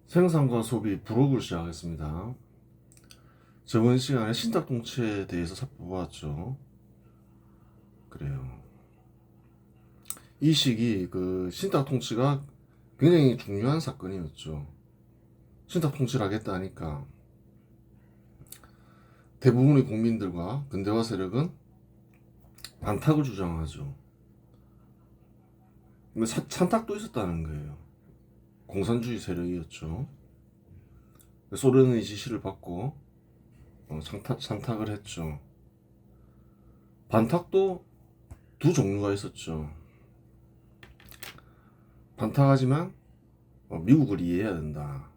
생산과 소비 부록을 시작하겠습니다. 저번 시간에 신탁통치에 대해서 살펴보았죠. 그래요. 이 시기 그 신탁통치가 굉장히 중요한 사건이었죠. 신탁통치를 하겠다 하니까 대부분의 국민들과 근대화 세력은 반탁을 주장하죠. 근데 찬탁도 있었다는 거예요. 공산주의 세력이었죠. 소련의 지시를 받고 찬탁을 했죠. 반탁도 두 종류가 있었죠. 반탁하지만 미국을 이해해야 된다.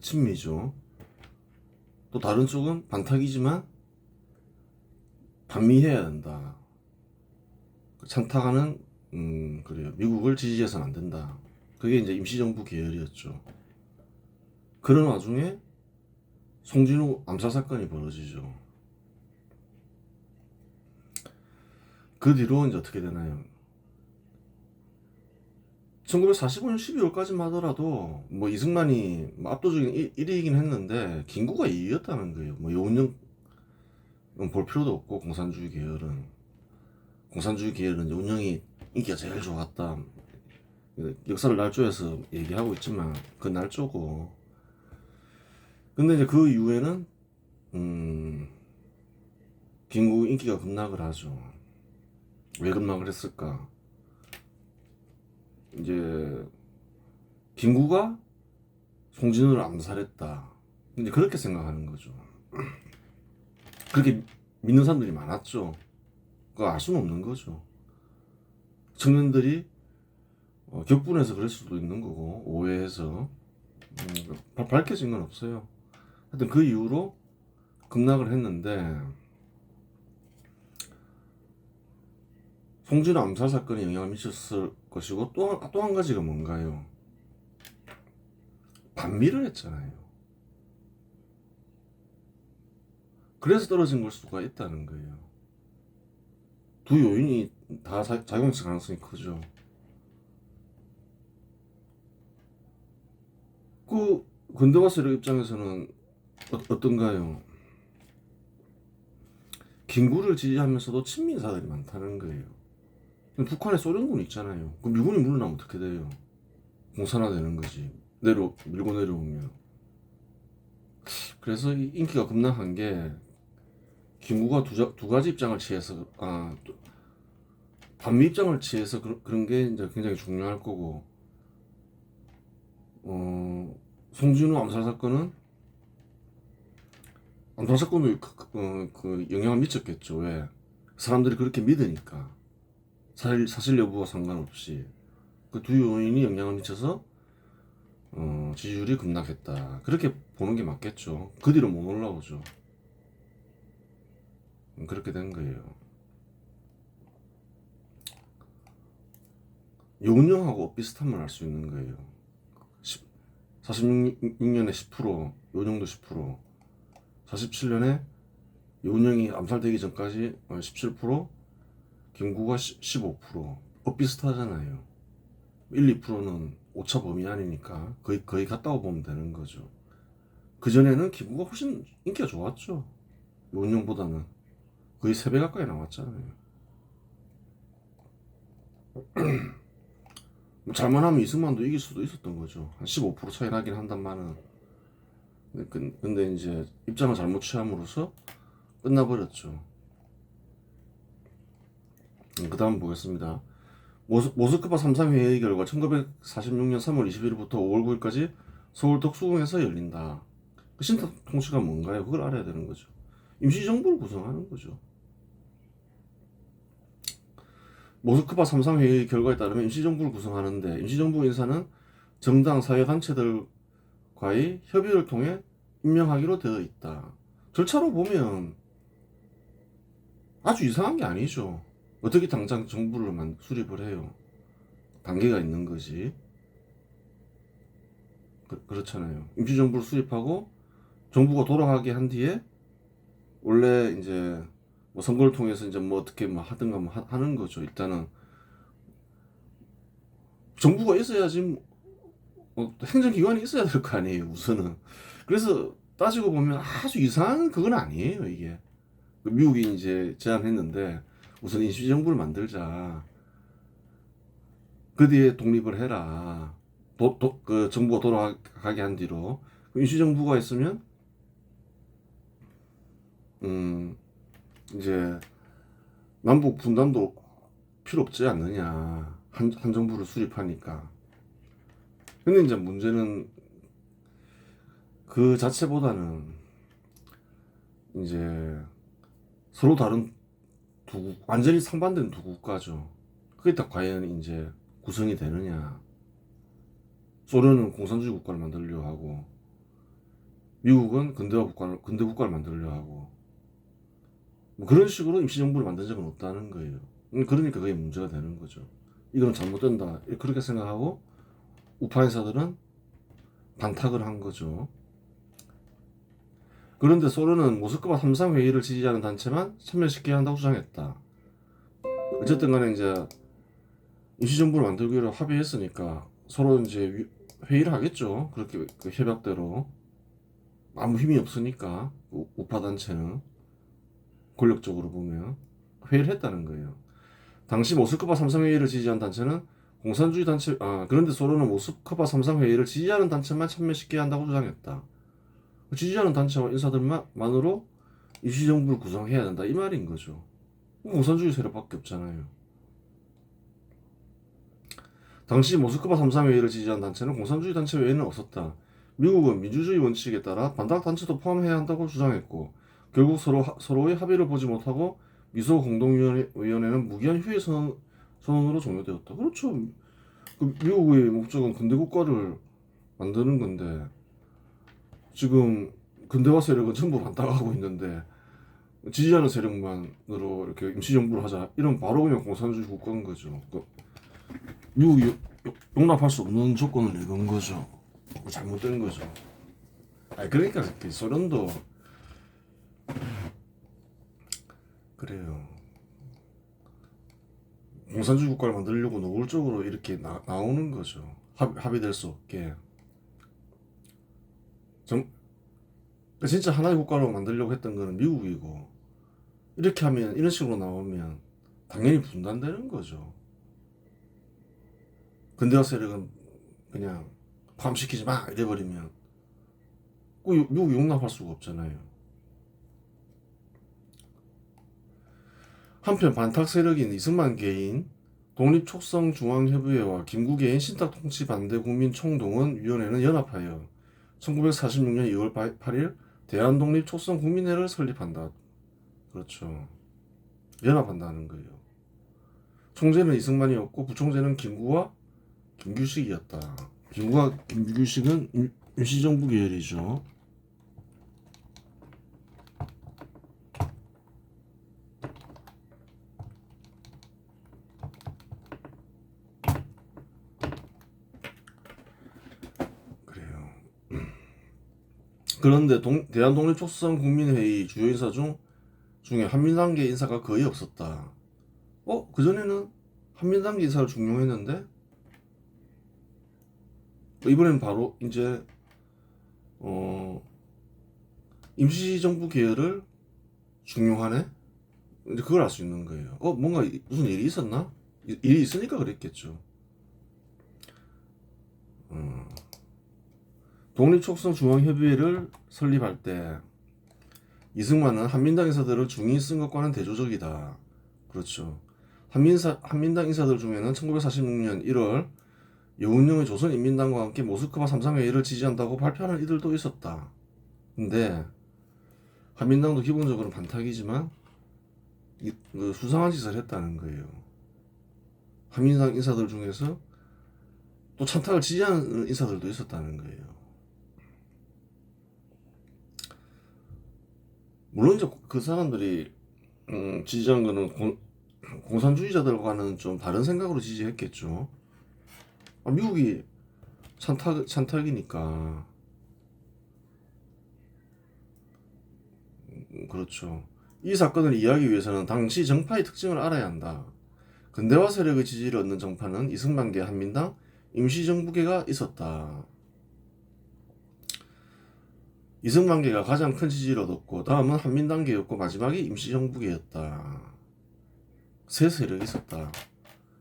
친미죠. 또 다른 쪽은 반탁이지만 반미해야 된다. 찬탁하는 그래요. 미국을 지지해서는 안 된다. 그게 이제 임시정부 계열이었죠. 그런 와중에 송진우 암살 사건이 벌어지죠. 그 뒤로 이제 어떻게 되나요? 1945년 12월까지만 하더라도 뭐 이승만이 압도적인 1위이긴 했는데 김구가 2위였다는 거예요. 뭐 여운형 볼 필요도 없고 공산주의 계열은 이제 운영이 인기가 제일 좋았다. 역사를 날조해서 얘기하고 있지만 그 날조고. 근데 이제 그 이후에는 김구 인기가 급락을 하죠. 왜 급락을 했을까? 이제 김구가 송진우를 암살했다. 이제 그렇게 생각하는 거죠. 그렇게 믿는 사람들이 많았죠. 그거 알 수는 없는 거죠. 청년들이 격분해서 그럴 수도 있는 거고 오해해서 밝혀진 건 없어요. 하여튼 그 이후로 급락을 했는데 송진우 암살 사건에 영향을 미쳤을 것이고 또 한 가지가 뭔가요? 반미를 했잖아요. 그래서 떨어진 걸 수가 있다는 거예요. 두 요인이 다 작용했을 가능성이 크죠. 그 근대화 세력 입장에서는 어떤가요? 김구를 지지하면서도 친미 인사들이 많다는 거예요. 북한에 소련군 있잖아요. 그 미군이 물러나면 어떻게 돼요? 공산화되는 거지. 밀고 내려오면. 그래서 인기가 급락한 게 김구가 두 가지 입장을 취해서 반미 입장을 취해서 그런 게 이제 굉장히 중요할 거고 송진우 암살 사건은 암살 사건도 그 영향을 미쳤겠죠. 왜? 사람들이 그렇게 믿으니까 사실 여부와 상관없이 그 두 요인이 영향을 미쳐서 지지율이 급락했다. 그렇게 보는 게 맞겠죠. 그 뒤로 못 올라오죠. 그렇게 된 거예요. 요운형하고 비슷함을 알 수 있는 거예요. 46년에 10%, 요운형도 10%, 47년에 요운형이 암살되기 전까지 17%, 김구가 15%. 비슷하잖아요. 1, 2%는 오차 범위 아니니까 거의 같다고 보면 되는 거죠. 그전에는 김구가 훨씬 인기가 좋았죠. 요운형보다는 거의 3배 가까이 나왔잖아요. 잘만 하면 이승만도 이길 수도 있었던 거죠. 한 15% 차이 나긴 한단말은. 근데 이제 입장을 잘못 취함으로써 끝나버렸죠. 그 다음 보겠습니다. 모스크바 3.3 회의 결과 1946년 3월 20일부터 5월 9일까지 서울 덕수궁에서 열린다. 그 신탁 통치가 뭔가요? 그걸 알아야 되는 거죠. 임시정부를 구성하는 거죠. 모스크바 3.3 회의 결과에 따르면 임시정부를 구성하는데 임시정부 인사는 정당 사회단체들과의 협의를 통해 임명하기로 되어 있다. 절차로 보면 아주 이상한 게 아니죠. 어떻게 당장 정부를 수립을 해요? 단계가 있는 거지. 그렇잖아요. 임시정부를 수립하고 정부가 돌아가게 한 뒤에 원래 이제 뭐 선거를 통해서 이제 뭐 어떻게 뭐 하든가 뭐 하는 거죠. 일단은 정부가 있어야지 행정기관이 있어야 될 거 아니에요, 우선은. 그래서 따지고 보면 아주 이상한 그건 아니에요, 이게. 미국이 이제 제안했는데 우선 임시정부를 만들자. 그 뒤에 독립을 해라. 그 정부가 돌아가게 한 뒤로 임시정부가 있으면 이제 남북 분단도 필요 없지 않느냐. 한 정부를 수립하니까. 근데 이제 문제는 그 자체보다는 이제 서로 다른 완전히 상반된 두 국가죠. 그게 딱 과연 이제 구성이 되느냐. 소련은 공산주의 국가를 만들려고 하고, 미국은 근대 국가를 만들려고 하고, 뭐 그런 식으로 임시정부를 만든 적은 없다는 거예요. 그러니까 그게 문제가 되는 거죠. 이건 잘못된다. 그렇게 생각하고, 우파 인사들은 반탁을 한 거죠. 그런데 소련은 모스크바 3상 회의를 지지하는 단체만 참여시켜야 한다고 주장했다. 어쨌든 간에 이제 임시정부를 만들기로 합의했으니까 서로 이제 회의를 하겠죠. 그렇게 그 협약대로. 아무 힘이 없으니까 우파 단체는 권력적으로 보면 회의를 했다는 거예요. 당시 모스크바 3상 회의를 지지한 단체는 공산주의 단체, 그런데 소련은 모스크바 3상 회의를 지지하는 단체만 참여시켜야 한다고 주장했다. 지지하는 단체와 인사들만으로 임시정부를 구성해야 된다 이 말인 거죠. 공산주의 세력밖에 없잖아요. 당시 모스크바 3상 회의를 지지한 단체는 공산주의 단체 외에는 없었다. 미국은 민주주의 원칙에 따라 반탁 단체도 포함해야 한다고 주장했고, 결국 서로의 합의를 보지 못하고 미소 공동위원회는 무기한 휴회 선언으로 종료되었다. 그렇죠. 그 미국의 목적은 근대 국가를 만드는 건데 지금 근대화 세력은 전부 반탁하고 있는데 지지하는 세력만으로 이렇게 임시정부를 하자 이런 바로 그냥 공산주의 국가인 거죠. 미국이 용납할 수 없는 조건을 내건 거죠. 잘못된 거죠. 그러니까 소련도 그래요. 공산주의 국가를 만들려고 노골적으로 이렇게 나오는 거죠. 합의될 수 없게. 진짜 하나의 국가로 만들려고 했던 거는 미국이고, 이렇게 하면, 이런 식으로 나오면 당연히 분단되는 거죠. 근대화 세력은 그냥 포함시키지 마 이래버리면 미국이 용납할 수가 없잖아요. 한편 반탁 세력인 이승만 개인 독립촉성중앙협의회와 김구개인 신탁통치 반대 국민총동원위원회는 연합하여 1946년 2월 8일 대한독립촉성국민회를 설립한다. 그렇죠. 연합한다는 거예요. 총재는 이승만이었고 부총재는 김구와 김규식이었다. 김구와 김규식은 임시정부 계열이죠. 그래요. 그런데 대한독립촉성국민회의 주요 인사 중에 한민당계 인사가 거의 없었다. 그전에는 한민당계 인사를 중용했는데 이번엔 바로 이제 임시정부 계열을 중용하네? 이제 그걸 알 수 있는 거예요. 뭔가 무슨 일이 있었나? 일이 있으니까 그랬겠죠. 독립촉성중앙협의회를 설립할 때 이승만은 한민당 인사들을 중히 쓴 것과는 대조적이다. 그렇죠. 한민당 인사들 중에는 1946년 1월 여운형의 조선인민당과 함께 모스크바 3상 회의를 지지한다고 발표하는 이들도 있었다. 근데 한민당도 기본적으로 반탁이지만 수상한 짓을 했다는 거예요. 한민당 인사들 중에서 또 찬탁을 지지하는 인사들도 있었다는 거예요. 물론 이제 그 사람들이 지지한 거는 공산주의자들과는 좀 다른 생각으로 지지했겠죠. 미국이 찬탁이니까. 그렇죠. 이 사건을 이해하기 위해서는 당시 정파의 특징을 알아야 한다. 근대화 세력의 지지를 얻는 정파는 이승만계 한민당, 임시정부계가 있었다. 이승만계가 가장 큰 지지를 얻었고 다음은 한민당계였고 마지막이 임시정부계였다. 세 세력이 있었다.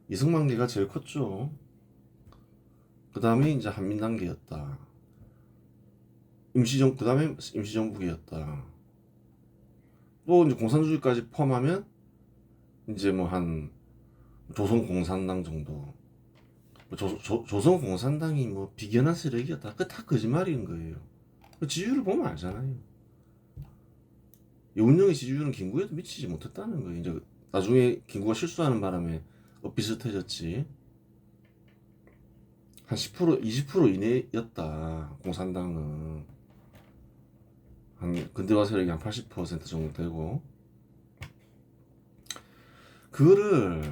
이승만계가 제일 컸죠. 그 다음에 이제 한민당계였다. 그 다음에 임시정부계였다. 또 이제 공산주의까지 포함하면 이제 뭐 한 조선공산당 정도. 조선공산당이 뭐 비견한 세력이었다. 그 다 거짓말인 거예요. 지지율을 보면 알잖아요. 이운영의 지지율은 김구에도 미치지 못했다는 거예요. 이제 나중에 김구가 실수하는 바람에 비슷해졌지. 한 10%, 20% 이내였다. 공산당은 한 근대화 세력이 한 80% 정도 되고, 그거를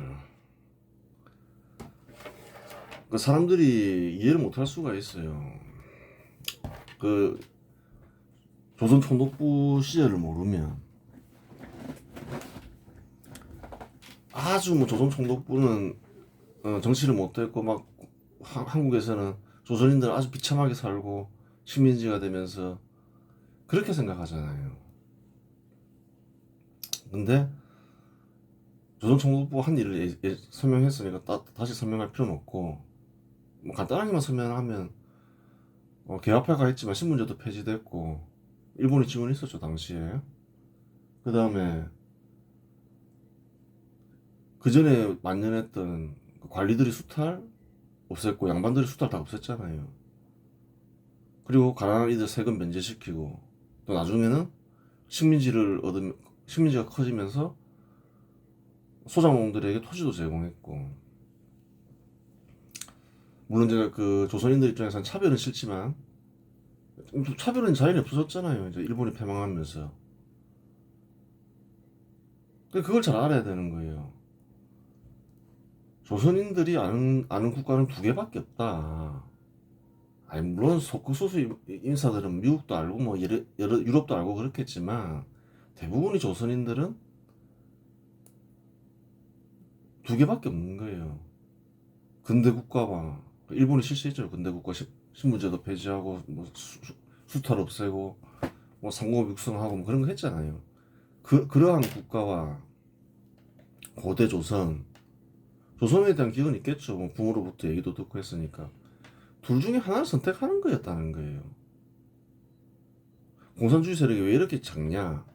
그 사람들이 이해를 못할 수가 있어요. 그 조선 총독부 시절을 모르면, 아주 뭐 조선 총독부는 정치를 못했고 막 한국에서는 조선인들은 아주 비참하게 살고 식민지가 되면서 그렇게 생각하잖아요. 근데 조선 총독부 한 일을 설명했으니까 다시 설명할 필요는 없고, 뭐 간단하게만 설명하면 개화파가 했지만 신문제도 폐지됐고 일본이 지원이 있었죠 당시에. 그 다음에 그 전에 만연했던 관리들이 수탈 없앴고 양반들이 수탈 다 없앴잖아요. 그리고 가난한 이들 세금 면제시키고, 또 나중에는 식민지가 커지면서 소장농들에게 토지도 제공했고, 물론 제가 그 조선인들 입장에서는 차별은 싫지만 차별은 자연히 없어졌잖아요. 이제 일본이 패망하면서. 그걸 잘 알아야 되는 거예요. 조선인들이 아는 국가는 두 개밖에 없다. 아니 물론 극소수 인사들은 미국도 알고 뭐 여러 유럽도 알고 그렇겠지만 대부분의 조선인들은 두 개밖에 없는 거예요. 근대 국가와 일본이 실시했죠. 근대 국가 신분제도 폐지하고 뭐 수탈 없애고 뭐 상공업 육성하고 뭐 그런 거 했잖아요. 그러한 국가와 고대 조선에 대한 기억은 있겠죠. 뭐 부모로부터 얘기도 듣고 했으니까 둘 중에 하나를 선택하는 거였다는 거예요. 공산주의 세력이 왜 이렇게 작냐?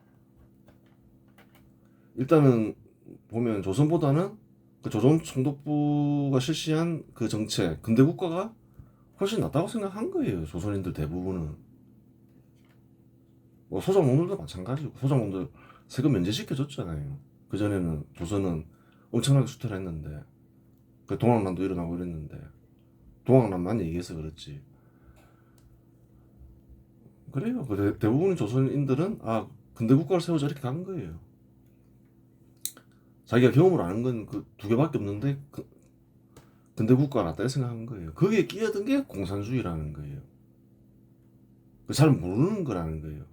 일단은 보면 조선보다는 그 조선 총독부가 실시한 그 정책, 근대 국가가 훨씬 낫다고 생각한 거예요. 조선인들 대부분은. 뭐 소장농들도 마찬가지고, 소장농들 세금 면제시켜줬잖아요. 그 전에는 조선은 엄청나게 수탈했는데, 그 동학난도 일어나고 이랬는데, 동학난만 얘기해서 그렇지. 그래요. 그 대부분의 조선인들은 근대 국가를 세우자 이렇게 간 거예요. 자기가 경험을 아는 건 그 두 개밖에 없는데 근대 국가가 낫다 생각한 거예요. 거기에 끼어든 게 공산주의라는 거예요. 잘 모르는 거라는 거예요.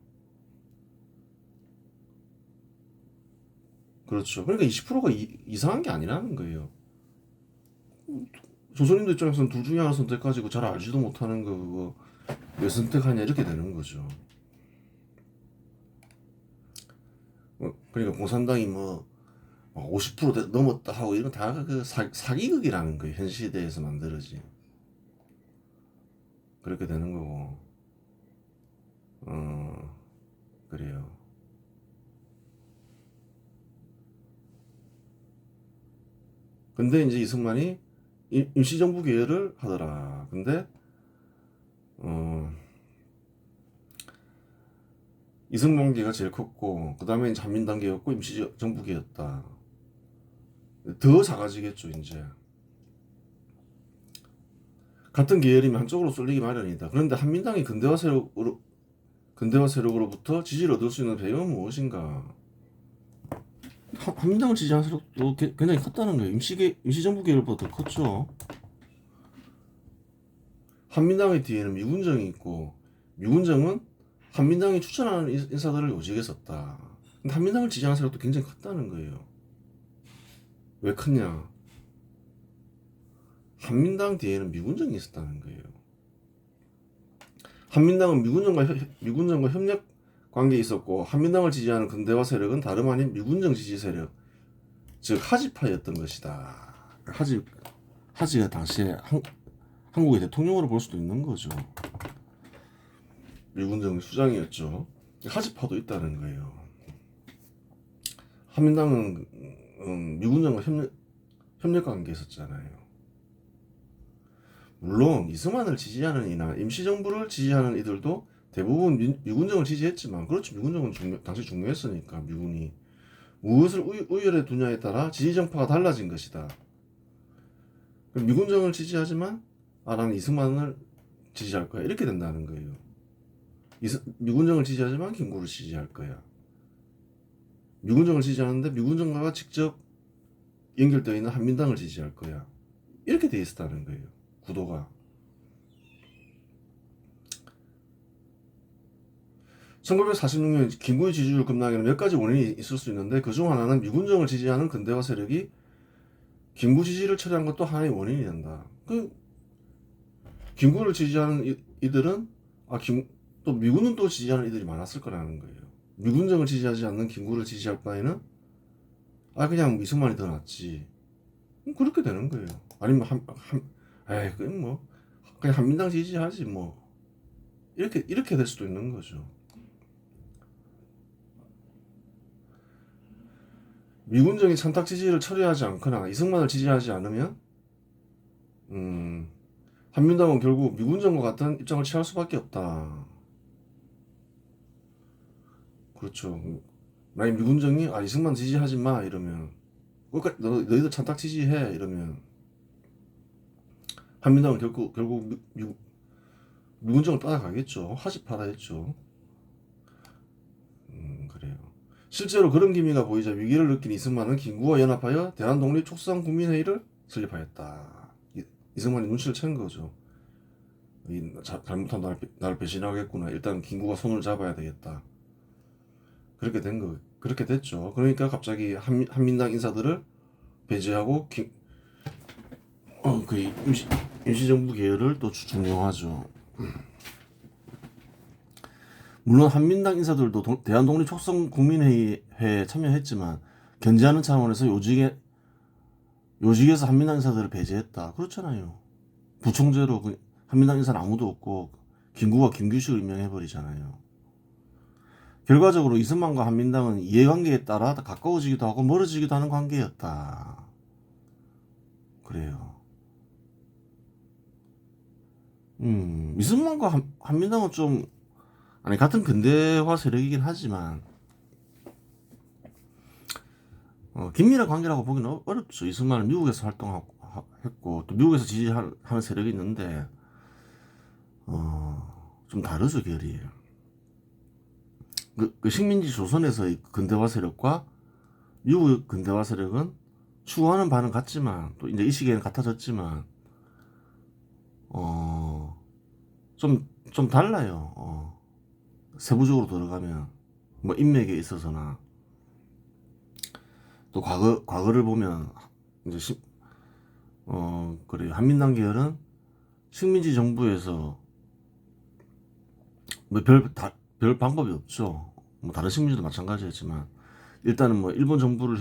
그렇죠. 그러니까 20%가 이상한 게 아니라는 거예요. 조선인들 입장에서는 둘 중에 하나 선택가지고 잘 알지도 못하는 거 그거 왜 선택하냐 이렇게 되는 거죠. 그러니까 공산당이 뭐 50% 넘었다 하고 이런 다 그 사기극이라는 거예요. 현 시대에서 만들어진. 그렇게 되는 거고. 그래요. 근데 이제 이승만이 임시정부 개혁을 하더라. 근데 이승만계가 제일 컸고 그 다음에 이제 한민당계였고 임시정부계였다. 더 작아지겠죠 이제. 같은 계열이면 한쪽으로 쏠리기 마련이다. 그런데 한민당이 근대화 세력으로부터 지지를 얻을 수 있는 배경은 무엇인가? 한민당을 지지하는 세력도 굉장히 컸다는 거예요. 임시정부 계열보다 더 컸죠. 한민당의 뒤에는 미군정이 있고, 미군정은 한민당이 추천하는 인사들을 요직에 썼다. 근데 한민당을 지지하는 세력도 굉장히 컸다는 거예요. 왜 컸냐? 한민당 뒤에는 미군정이 있었다는 거예요. 한민당은 미군정과 협력 관계에 있었고, 한민당을 지지하는 근대화 세력은 다름 아닌 미군정 지지 세력, 즉 하지파였던 것이다. 하지가 당시에 한국의 대통령으로 볼 수도 있는 거죠. 미군정 수장이었죠. 하지파도 있다는 거예요. 한민당은 미군정과 협력 관계에 있었잖아요. 물론 이승만을 지지하는 이나 임시정부를 지지하는 이들도 대부분 미군정을 지지했지만, 그렇죠. 미군정은 당시 중요했으니까. 미군이 무엇을 우열에 두냐에 따라 지지정파가 달라진 것이다. 미군정을 지지하지만 나는 이승만을 지지할 거야, 이렇게 된다는 거예요. 미군정을 지지하지만 김구를 지지할 거야. 미군정을 지지하는데 미군정과 직접 연결되어 있는 한민당을 지지할 거야, 이렇게 돼 있었다는 거예요, 구도가. 1946년 김구의 지지율 급락에는 몇 가지 원인이 있을 수 있는데, 그중 하나는 미군정을 지지하는 근대화 세력이 김구 지지를 처리한 것도 하나의 원인이 된다. 김구를 지지하는 이들은 또 미군은 또 지지하는 이들이 많았을 거라는 거예요. 미군정을 지지하지 않는 김구를 지지할 바에는 그냥 이승만이 더 낫지, 그렇게 되는 거예요. 아니면 그냥 뭐 그냥 한민당 지지하지 뭐, 이렇게 될 수도 있는 거죠. 미군정이 찬탁 지지를 처리하지 않거나 이승만을 지지하지 않으면 한민당은 결국 미군정과 같은 입장을 취할 수밖에 없다. 그렇죠. 만약 미군정이 이승만 지지하지 마 이러면, 너희들 찬탁 지지해 이러면, 한민당은 결국 미군정을 따라가겠죠. 하지파라 했죠. 그래요. 실제로 그런 기미가 보이자 위기를 느낀 이승만은 김구와 연합하여 대한독립촉산국민회의를 설립하였다. 이승만이 눈치를 챈 거죠. 잘못하면 나를 배신하겠구나. 일단 김구가 손을 잡아야 되겠다. 그렇게 됐죠. 그러니까 갑자기 한민당 인사들을 배제하고 그 임시정부 계열을 또 중용하죠. 물론 한민당 인사들도 대한독립촉산국민회의에 참여했지만 견제하는 차원에서 요직에서 한민당 인사들을 배제했다. 그렇잖아요. 부총재로 한민당 인사는 아무도 없고 김구가 김규식을 임명해버리잖아요. 결과적으로 이승만과 한민당은 이해관계에 따라 가까워지기도 하고 멀어지기도 하는 관계였다. 그래요. 이승만과 한민당은 좀 같은 근대화 세력이긴 하지만 긴밀한 관계라고 보기는 어렵죠. 이승만은 미국에서 활동했고 또 미국에서 지지하는 세력이 있는데 좀 다르죠, 결이. 그 식민지 조선에서의 근대화 세력과 미국의 근대화 세력은 추구하는 바는 같지만, 또 이제 이 시기에는 같아졌지만 좀 달라요. 세부적으로 들어가면 뭐 인맥에 있어서나 또 과거를 보면 이제 그래요. 한민당 계열은 식민지 정부에서 뭐 별 방법이 없죠. 뭐 다른 식민지도 마찬가지였지만 일단은 뭐 일본 정부를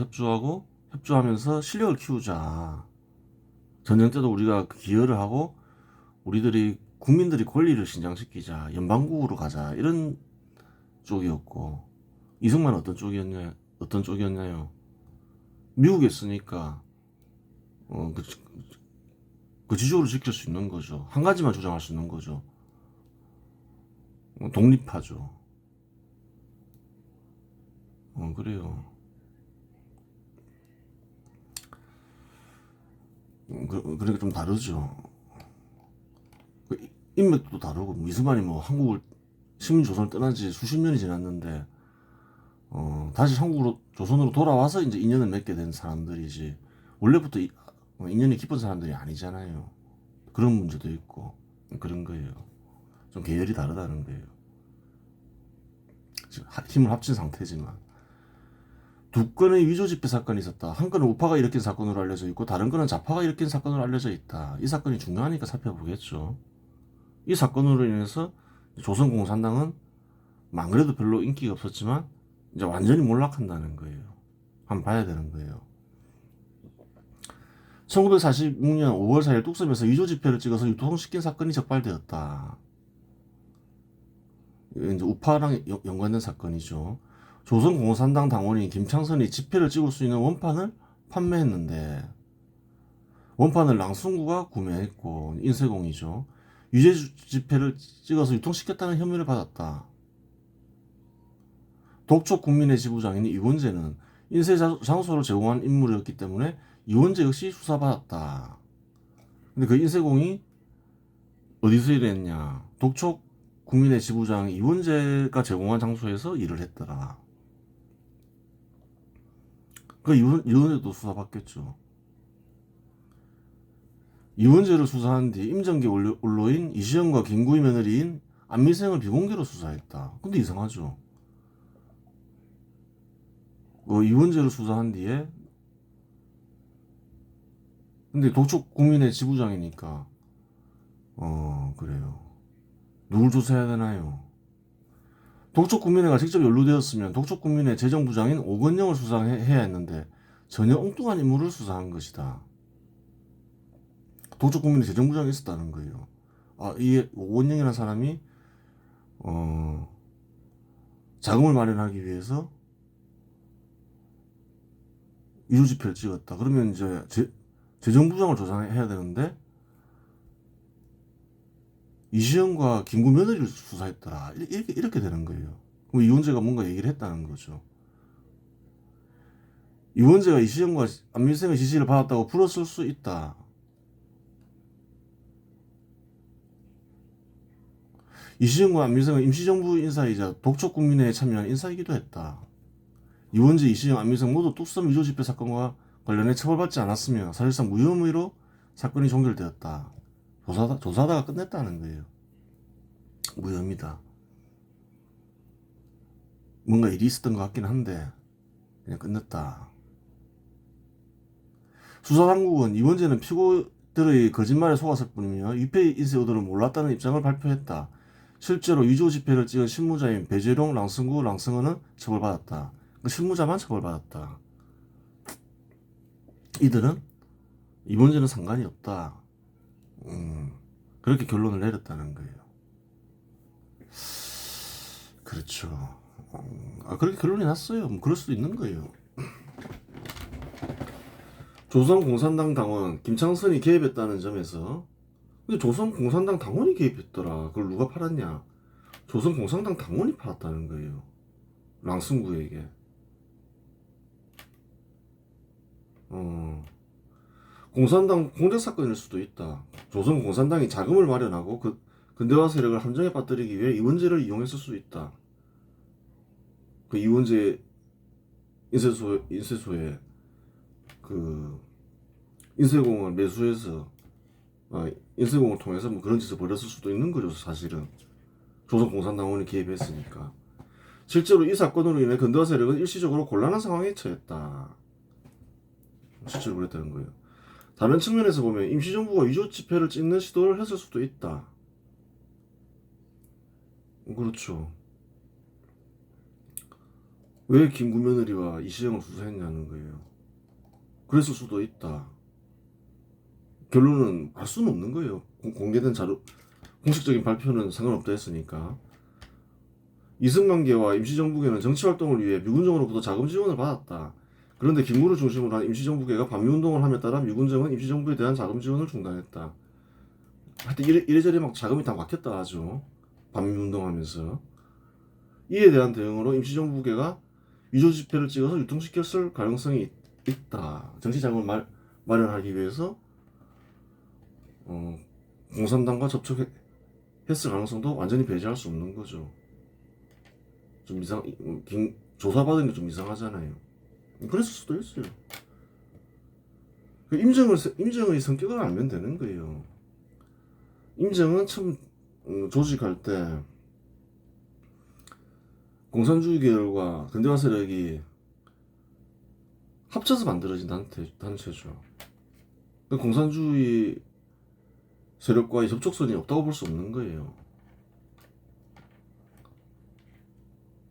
협조하면서 실력을 키우자. 전쟁 때도 우리가 기여를 하고 국민들이 권리를 신장시키자. 연방국으로 가자. 이런 쪽이었고, 이승만은 어떤 쪽이었냐요? 미국에 있으니까 그 지조를 지킬 수 있는 거죠. 한 가지만 주장할 수 있는 거죠. 독립하죠. 그래요. 그러니까 좀 다르죠. 인맥도 다르고, 이승만이 뭐 한국을 식민조선을 떠난 지 수십 년이 지났는데 다시 조선으로 돌아와서 이제 인연을 맺게 된 사람들이지, 원래부터 인연이 깊은 사람들이 아니잖아요. 그런 문제도 있고 그런 거예요. 좀 계열이 다르다는 거예요. 지금 힘을 합친 상태지만. 두 건의 위조 집회 사건이 있었다. 한 건은 우파가 일으킨 사건으로 알려져 있고 다른 건은 좌파가 일으킨 사건으로 알려져 있다. 이 사건이 중요하니까 살펴보겠죠. 이 사건으로 인해서 조선공산당은 안 그래도 별로 인기가 없었지만 이제 완전히 몰락한다는 거예요. 한번 봐야 되는 거예요. 1946년 5월 4일 뚝섬에서 위조 집회를 찍어서 유통시킨 사건이 적발되었다. 이제 우파랑 연관된 사건이죠. 조선공산당 당원인 김창선이 집회를 찍을 수 있는 원판을 판매했는데 원판을 랑sun구가 구매했고 인쇄공이죠. 유죄 집회를 찍어서 유통시켰다는 혐의를 받았다. 독촉 국민의 지부장인 이원재는 인쇄 장소를 제공한 인물이었기 때문에 이원재 역시 수사받았다. 근데 그 인쇄공이 어디서 일했냐? 독촉 국민의 지부장 이원재가 제공한 장소에서 일을 했더라. 그 이원재도 수사받겠죠. 이원재를 수사한 뒤 임정기 원로인 이시영과 김구희 며느리인 안미생을 비공개로 수사했다. 근데 이상하죠. 이원재를 수사한 뒤에 근데 독촉 국민의 지부장이니까 그래요. 누굴 조사해야 되나요? 독촉 국민회가 직접 연루되었으면 독촉 국민회 재정부장인 오건영을 수사해야 했는데 전혀 엉뚱한 인물을 수사한 것이다. 독촉 국민회 재정부장이 있었다는 거예요. 이 오건영이라는 사람이 자금을 마련하기 위해서 위조 집회를 찍었다. 그러면 이제 재정부장을 조사해야 되는데 이시영과 김구 며느리를 수사했더라. 이렇게 되는 거예요. 그럼 이원재가 뭔가 얘기를 했다는 거죠. 이원재가 이시영과 안민생의 지시를 받았다고 풀었을 수 있다. 이시영과 안민생은 임시정부 인사이자 독촉 국민회에 참여한 인사이기도 했다. 이원재, 이시영, 안민생 모두 뚝섬 위조 집회 사건과 관련해 처벌받지 않았으며 사실상 무혐의로 사건이 종결되었다. 조사하다가 끝냈다는 거예요. 무혐의다. 뭔가 일이 있었던 것 같긴 한데 그냥 끝냈다. 수사당국은 이원재는 피고들의 거짓말에 속았을 뿐이며 위패 인쇄 의도를 몰랐다는 입장을 발표했다. 실제로 위조 집회를 찍은 실무자인 배재룡, 랑승구, 랑승은은 처벌받았다. 그 실무자만 처벌받았다. 이들은 이원재는 상관이 없다. 그렇게 결론을 내렸다는 거예요. 그렇죠. 그렇게 결론이 났어요. 뭐 그럴 수도 있는 거예요. 조선공산당 당원 김창선이 개입했다는 점에서 근데 조선공산당 당원이 개입했더라. 그걸 누가 팔았냐? 조선공산당 당원이 팔았다는 거예요. 랑승구에게. 공산당 공작 사건일 수도 있다. 조선공산당이 자금을 마련하고 그 근대화 세력을 함정에 빠뜨리기 위해 이원재를 이용했을 수 있다. 그 이원재 인쇄소에 그 인쇄공을 매수해서 인쇄공을 통해서 뭐 그런 짓을 벌였을 수도 있는 거죠. 사실은 조선공산당원이 개입했으니까. 실제로 이 사건으로 인해 근대화 세력은 일시적으로 곤란한 상황에 처했다. 실제로 그랬다는 거예요. 다른 측면에서 보면 임시정부가 위조 집회를 찍는 시도를 했을 수도 있다. 그렇죠. 왜 김구 며느리와 이시영을 수사했냐는 거예요. 그랬을 수도 있다. 결론은 알 수는 없는 거예요. 공개된 자료, 공식적인 발표는 상관없다 했으니까. 이승만계와 임시정부계는 정치활동을 위해 미군정으로부터 자금 지원을 받았다. 그런데 김구를 중심으로 한 임시정부계가 반미운동을 함에 따라 미군정은 임시정부에 대한 자금 지원을 중단했다. 하여튼 이래저래 막 자금이 다 막혔다 하죠. 반미운동하면서. 이에 대한 대응으로 임시정부계가 위조 집회를 찍어서 유통시켰을 가능성이 있다. 정치자금을 마련하기 위해서 공산당과 접촉했을 가능성도 완전히 배제할 수 없는 거죠. 좀 조사받은 게 좀 이상하잖아요. 그랬을 수도 있어요. 임정의 성격을 알면 되는 거예요. 임정은 처음 조직할 때 공산주의 계열과 근대화 세력이 합쳐서 만들어진 단체죠. 공산주의 세력과의 접촉선이 없다고 볼 수 없는 거예요.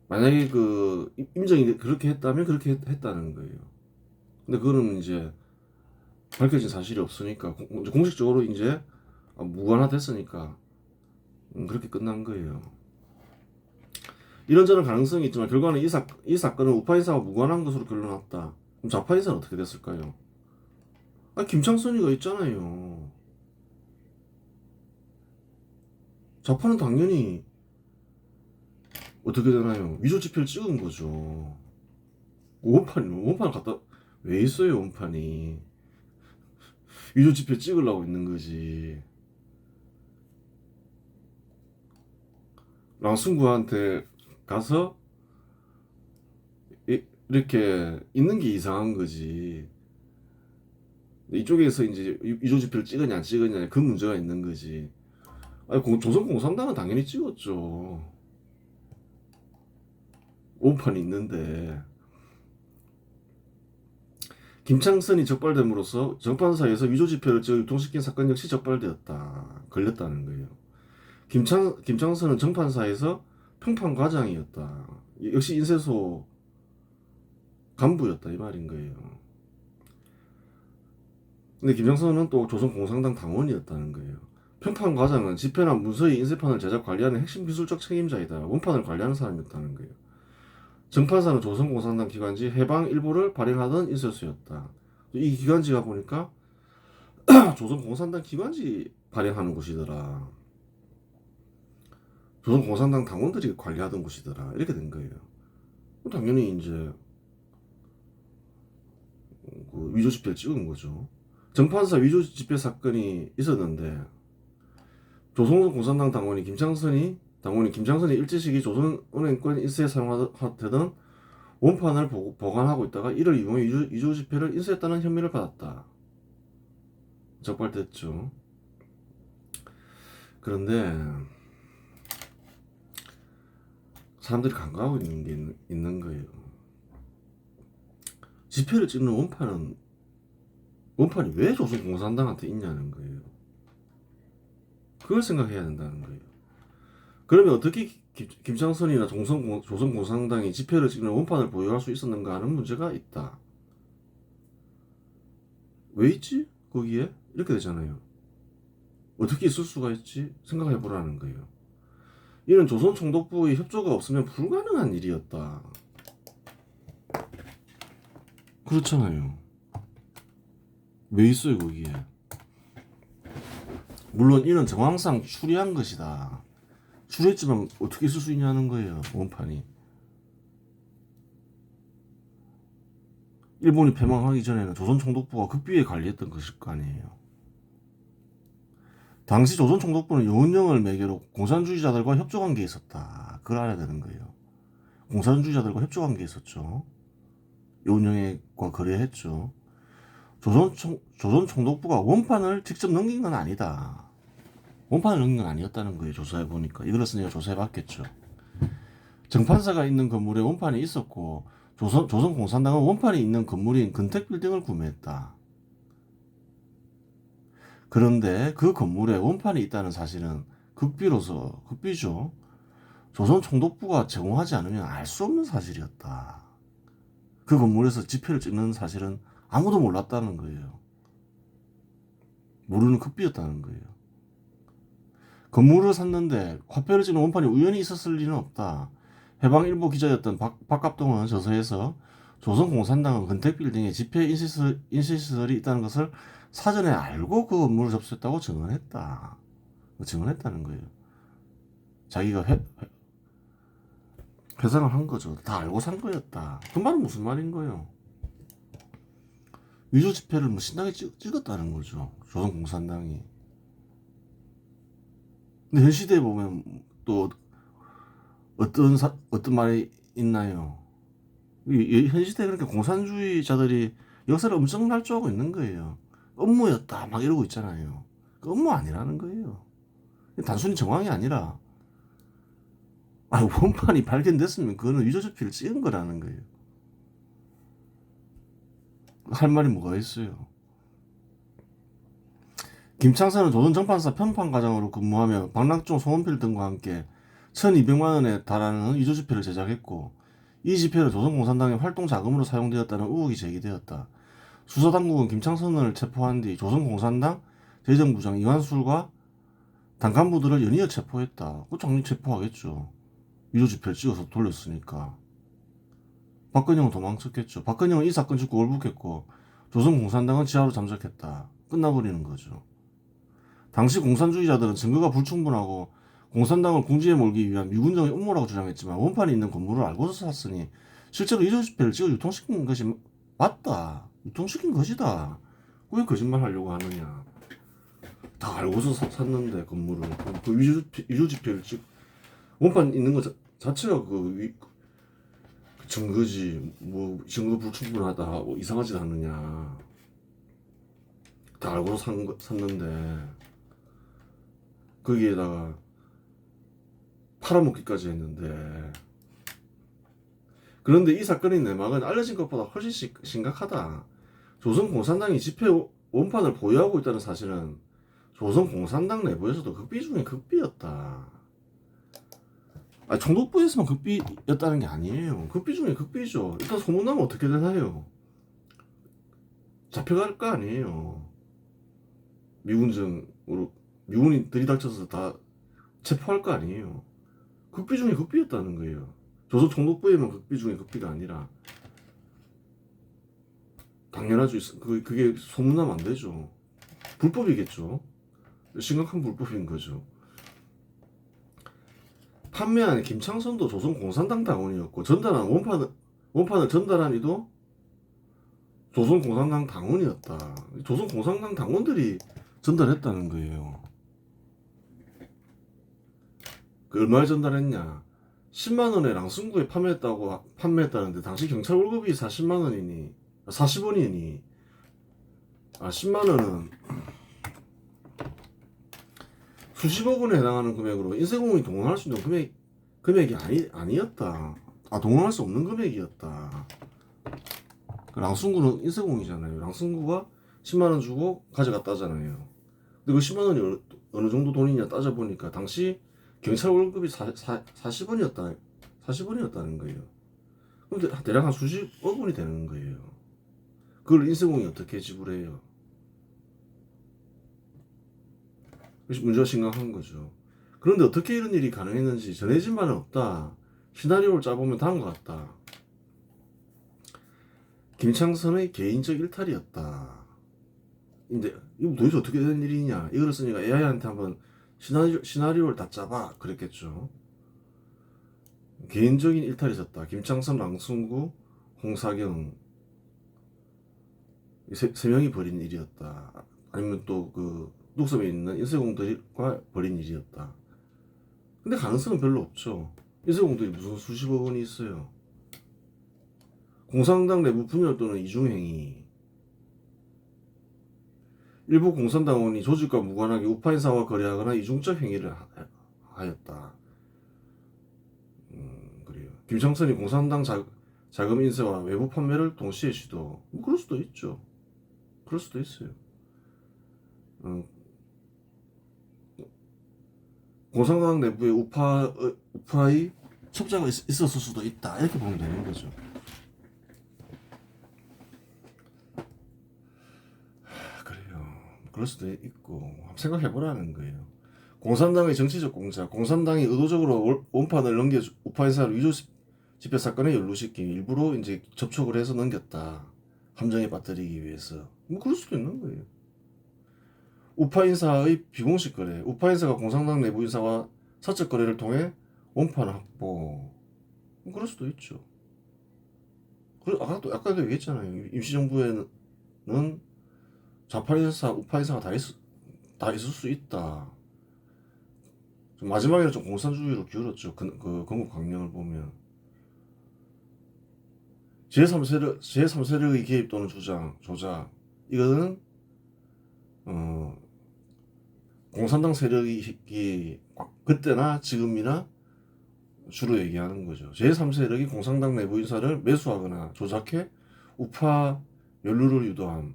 만약에 그 임정이 그렇게 했다면 그렇게 했다는 거예요. 근데 그거는 이제 밝혀진 사실이 없으니까 공식적으로 이제 무관화됐으니까 그렇게 끝난 거예요. 이런저런 가능성이 있지만 결과는 이 사건은 우파 인사와 무관한 것으로 결론났다. 그럼 좌파 인사는 어떻게 됐을까요? 김창선이가 있잖아요. 좌파는 당연히 어떻게 되나요? 위조 지표를 찍은 거죠. 원판 갖다 왜 있어요? 원판이 위조 지표 찍으려고 있는 거지. 랑순구한테 가서 이렇게 있는 게 이상한 거지. 이쪽에서 이제 위조 지표를 찍었냐 안 찍었냐 그 문제가 있는 거지. 조선공산당은 당연히 찍었죠. 원판이 있는데. 김창선이 적발됨으로써 정판사에서 위조지표를 찍어 유통시킨 사건 역시 적발되었다. 걸렸다는 거예요. 김창선은 정판사에서 평판과장이었다. 역시 인쇄소 간부였다 이 말인 거예요. 근데 김창선은 또 조선공산당 당원이었다는 거예요. 평판과장은 집회나 문서의 인쇄판을 제작 관리하는 핵심 기술적 책임자이다. 원판을 관리하는 사람이었다는 거예요. 정판사는 조선공산당 기관지 해방일보를 발행하던 인쇄소였다. 이 기관지가 보니까 조선공산당 기관지 발행하는 곳이더라. 조선공산당 당원들이 관리하던 곳이더라. 이렇게 된 거예요. 당연히 이제 그 위조 집회를 찍은 거죠. 정판사 위조 집회 사건이 있었는데 조선공산당 당원이 김창선이 일제시기 조선은행권 인쇄에 사용되던 원판을 보관하고 있다가 이를 이용해 위조 지표를 인쇄했다는 혐의를 받았다. 적발됐죠. 그런데 사람들이 간과하고 있는 게 있는 거예요. 지표를 찍는 원판이 왜 조선공산당한테 있냐는 거예요. 그걸 생각해야 된다는 거예요. 그러면 어떻게 김창선이나 조선공산당이 지표를 찍는 원판을 보유할 수 있었는가 하는 문제가 있다. 왜 있지? 거기에? 이렇게 되잖아요. 어떻게 있을 수가 있지? 생각해 보라는 거예요. 이는 조선총독부의 협조가 없으면 불가능한 일이었다. 그렇잖아요. 왜 있어요 거기에? 물론 이는 정황상 추리한 것이다. 추리했지만 어떻게 있을 수 있냐는 거예요. 원판이. 일본이 패망하기 전에는 조선총독부가 극비에 관리했던 것일 거 아니에요. 당시 조선총독부는 요은령을 매개로 공산주의자들과 협조관계에 있었다. 그걸 알아야 되는 거예요. 공산주의자들과 협조관계에 있었죠. 요은령과 거래했죠. 조선총독부가 원판을 직접 넘긴 건 아니다. 원판을 넘긴 건 아니었다는 거예요. 조사해 보니까. 이글스니가 조사해 봤겠죠. 정판사가 있는 건물에 원판이 있었고 조선공산당은 원판이 있는 건물인 근택빌딩을 구매했다. 그런데 그 건물에 원판이 있다는 사실은 극비죠. 조선총독부가 제공하지 않으면 알 수 없는 사실이었다. 그 건물에서 지표를 찍는 사실은 아무도 몰랐다는 거예요. 모르는 극비였다는 거예요. 건물을 샀는데 화폐를 찍는 원판이 우연히 있었을 리는 없다. 해방일보 기자였던 박갑동은 저서에서 조선공산당은 근택빌딩에 지표 인쇄시설이 있다는 것을 사전에 알고 그 건물을 접수했다고 증언했다는 거예요. 자기가 회상을 한 거죠. 다 알고 산 거였다. 그 말은 무슨 말인 거예요? 위조 지표를 신나게 찍었다는 거죠. 조선공산당이. 근데 현 시대에 보면 또 어떤 말이 있나요? 현 시대에 그렇게 공산주의자들이 역사를 엄청 날조하고 있는 거예요. 업무였다 막 이러고 있잖아요. 그 업무 아니라는 거예요. 단순히 정황이 아니라 원판이 발견됐으면 그거는 위조 지표를 찍은 거라는 거예요. 할 말이 뭐가 있어요. 김창선은 조선 정판사 편판 과장으로 근무하며 박낙종, 송원필 등과 함께 1200만 원에 달하는 위조지폐를 제작했고 이 지폐는 조선공산당의 활동 자금으로 사용되었다는 의혹이 제기되었다. 수사당국은 김창선을 체포한 뒤 조선공산당 대정부장 이완술과 당 간부들을 연이어 체포했다. 그 당연히 체포하겠죠. 위조지폐를 찍어서 돌렸으니까. 박근영은 도망쳤겠죠. 박근영은 이 사건 짓고 월북했고 조선공산당은 지하로 잠적했다. 끝나버리는 거죠. 당시 공산주의자들은 증거가 불충분하고 공산당을 궁지에 몰기 위한 미군정의 음모라고 주장했지만 원판이 있는 건물을 알고서 샀으니 실제로 위조지폐를 찍어 유통시킨 것이 맞다. 유통시킨 것이다. 왜 거짓말 하려고 하느냐. 다 알고서 샀는데 건물을 그 위조지폐를 찍 원판 있는 것 자체가 그 증거지. 뭐 증거 불충분하다 뭐 이상하지 않느냐. 다 알고서 샀는데 거기에다가 팔아먹기까지 했는데. 그런데 이 사건의 내막은 알려진 것보다 훨씬 심각하다. 조선공산당이 집회 원판을 보유하고 있다는 사실은 조선공산당 내부에서도 극비 중에 극비였다. 총독부에서만 극비였다는 게 아니에요. 극비 중에 극비죠. 일단 소문나면 어떻게 되나요? 잡혀갈 거 아니에요. 미군이 들이닥쳐서 다 체포할 거 아니에요. 극비 중에 극비였다는 거예요. 조선 총독부에만 극비 중에 극비가 아니라. 당연하죠. 그게 소문나면 안 되죠. 불법이겠죠. 심각한 불법인 거죠. 판매한 김창선도 조선공산당 당원이었고 전달한 원판을 전달한 이도 조선공산당 당원이었다. 조선공산당 당원들이 전달했다는 거예요. 그 얼마에 전달했냐? 10만 원에 랑순구에 판매했다는데 당시 경찰 월급이 40만 원이니 40원이니 10만 원은 수십억 원에 해당하는 금액으로 인쇄공이 동원할 수 있는 금액이 아니었다. 동원할 수 없는 금액이었다. 그 랑순구는 인쇄공이잖아요. 랑순구가 10만 원 주고 가져갔다잖아요. 근데 그 10만 원이 어느 정도 돈이냐 따져보니까 당시 경찰 월급이 40원이었다는 거예요. 근데 대략 한 수십억 원이 되는 거예요. 그걸 인쇄공이 어떻게 지불해요? 문제가 심각한 거죠. 그런데 어떻게 이런 일이 가능했는지 전해진 바는 없다. 시나리오를 짜보면 다음과 같다. 김창선의 개인적 일탈이었다. 근데 이거 도대체 어떻게 된 일이냐? 이걸 쓰니까 AI한테 한번 시나리오를 다 짜봐 그랬겠죠. 개인적인 일탈이 있었다. 김창선, 랑순구, 홍사경 세 명이 벌인 일이었다. 아니면 또 그 녹섬에 있는 인쇄공들과 벌인 일이었다. 근데 가능성은 별로 없죠. 인쇄공들이 무슨 수십억 원이 있어요. 공산당 내부 분열 또는 이중행위. 일부 공산당원이 조직과 무관하게 우파 인사와 거래하거나 이중적 행위를 하였다. 그래요. 김창선이 공산당 자금 인쇄와 외부 판매를 동시에 시도. 그럴 수도 있죠. 그럴 수도 있어요. 공산당 내부에 우파의 첩자가 있었을 수도 있다. 이렇게 보면 되는 거죠. 그래요. 그럴 수도 있고 생각해보라는 거예요. 공산당의 정치적 공작, 공산당이 의도적으로 원판을 우파 인사를 위조 집회 사건에 연루시키 일부러 이제 접촉을 해서 넘겼다. 함정에 빠뜨리기 위해서. 뭐 그럴 수도 있는 거예요. 우파 인사의 비공식 거래, 우파 인사가 공산당 내부 인사와 사적 거래를 통해 원판 확보. 그럴 수도 있죠. 아까도 얘기했잖아요. 임시정부에는 좌파 인사, 우파 인사가 다 있을 수 있다. 마지막에는 좀 공산주의로 기울었죠. 그 건국 강령을 보면. 제3세력의 개입 또는 조작. 이거는 공산당 세력이 그때나 지금이나 주로 얘기하는 거죠. 제3세력이 공산당 내부 인사를 매수하거나 조작해 우파 연루를 유도함,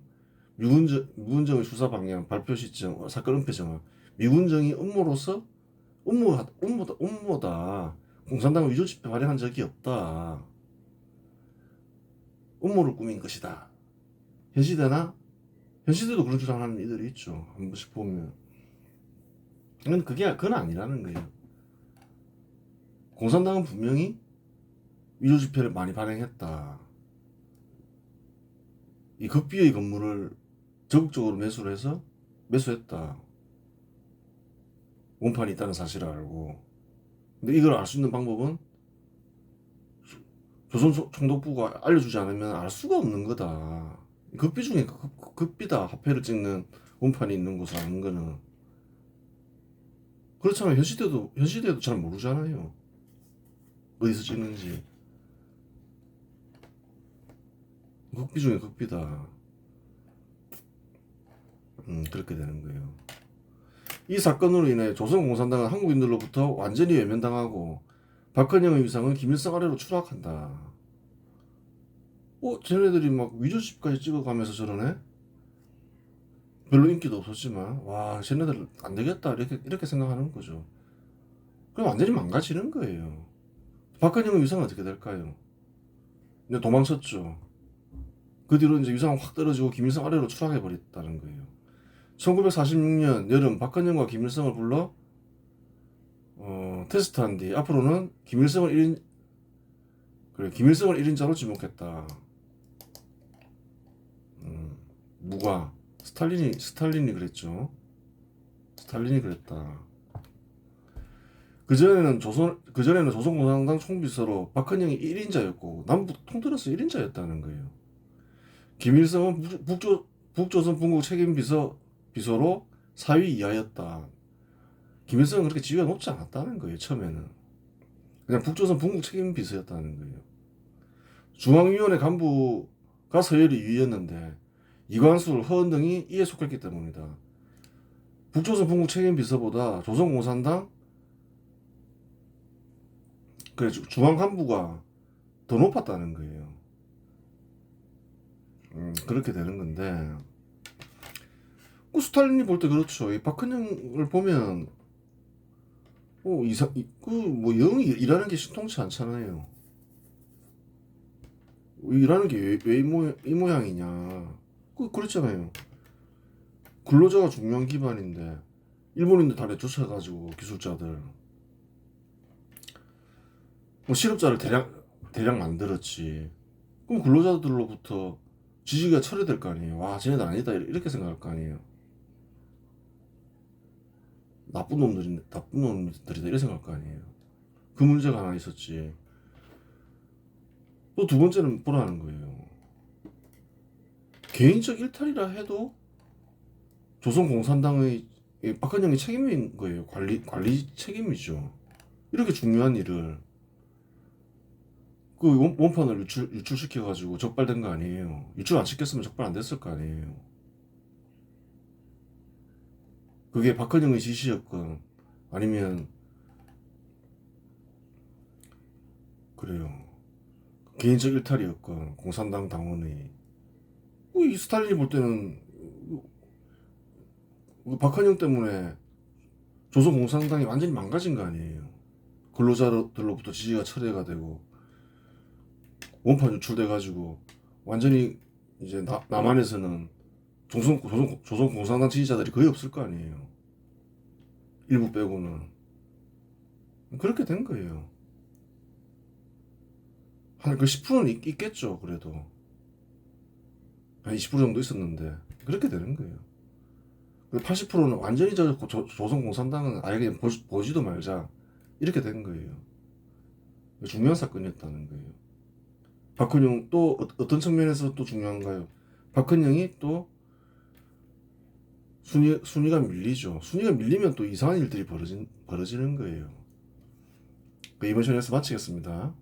미군정의 수사 방향, 발표 시점, 사건 은폐 정황. 미군정이 음모다. 공산당은 위조 지표 발행한 적이 없다. 음모를 꾸민 것이다. 현시대나? 현시대도 그런 주장하는 이들이 있죠. 한 번씩 보면. 그건 아니라는 거예요. 공산당은 분명히 위조 지표를 많이 발행했다. 이 극비의 건물을 적극적으로 매수했다. 원판이 있다는 사실을 알고. 근데 이걸 알 수 있는 방법은 조선 총독부가 알려주지 않으면 알 수가 없는 거다. 극비 중에 극비다. 화폐를 찍는 원판이 있는 곳을 아는 거는. 그렇잖아요. 현시대도 잘 모르잖아요. 어디서 찍는지. 극비 중에 극비다. 그렇게 되는 거예요. 이 사건으로 인해 조선공산당은 한국인들로부터 완전히 외면당하고 박헌영의 위상은 김일성 아래로 추락한다. 쟤네들이 막 위조집까지 찍어가면서 저러네? 별로 인기도 없었지만 와 쟤네들 안 되겠다 이렇게 생각하는 거죠. 그럼 완전히 망가지는 거예요. 박헌영의 위상은 어떻게 될까요? 이제 도망쳤죠. 그 뒤로 이제 위상은 확 떨어지고 김일성 아래로 추락해 버렸다는 거예요. 1946년 여름 박헌영과 김일성을 불러 테스트한 뒤 앞으로는 김일성을 1인자로 지목했다. 누가? 스탈린이 그랬죠. 스탈린이 그랬다. 그전에는 조선공산당 총비서로 박헌영이 1인자였고 남북 통틀어서 1인자였다는 거예요. 김일성은 북조선 분국 책임 비서로 사위 이하였다. 김일성은 그렇게 지위가 높지 않았다는 거예요. 처음에는 그냥 북조선 분국 책임 비서였다는 거예요. 중앙위원회 간부가 서열이 위였는데 이관술, 허은 등이 이에 속했기 때문이다. 북조선 분국 책임 비서보다 조선공산당 중앙 간부가 더 높았다는 거예요. 그렇게 되는 건데 스탈린이 볼 때 그렇죠. 이 박헌영을 보면 영이 일하는 게 신통치 않잖아요. 일하는 게 왜 이 모양이냐. 그렇잖아요. 근로자가 중요한 기반인데 일본인들 다 내쫓아가지고 기술자들 실업자를 대량 만들었지. 그럼 근로자들로부터 지지가 철회될 거 아니에요. 와 쟤네들 아니다 이렇게 생각할 거 아니에요. 나쁜 놈들이다 이렇게 생각할 거 아니에요. 그 문제가 하나 있었지. 또 두 번째는 뭐라는 거예요. 개인적 일탈이라 해도 조선공산당의 박헌영이 책임인 거예요. 관리 책임이죠. 이렇게 중요한 일을 그 원판을 유출시켜가지고 적발된 거 아니에요. 유출 안 시켰으면 적발 안 됐을 거 아니에요. 그게 박헌영의 지시였건 아니면 그래요. 개인적 일탈이었건 공산당 당원의 이 스탈린이 볼 때는 박헌영 때문에 조선공산당이 완전히 망가진 거 아니에요. 근로자들로부터 지지가 철회가 되고 원판 유출돼가지고 완전히 이제 남한에서는 조선공산당 지지자들이 거의 없을 거 아니에요. 일부 빼고는. 그렇게 된 거예요. 한 그 10%는 있겠죠. 그래도 한 20% 정도 있었는데 그렇게 되는 거예요. 80%는 완전히 조선공산당은 아예 그냥 보지도 말자 이렇게 된 거예요. 중요한 사건이었다는 거예요. 박헌영 또 어떤 측면에서 또 중요한가요? 박헌영이 또 순위가 밀리죠. 순위가 밀리면 또 이상한 일들이 벌어지는 거예요. 이번 시간에서 마치겠습니다.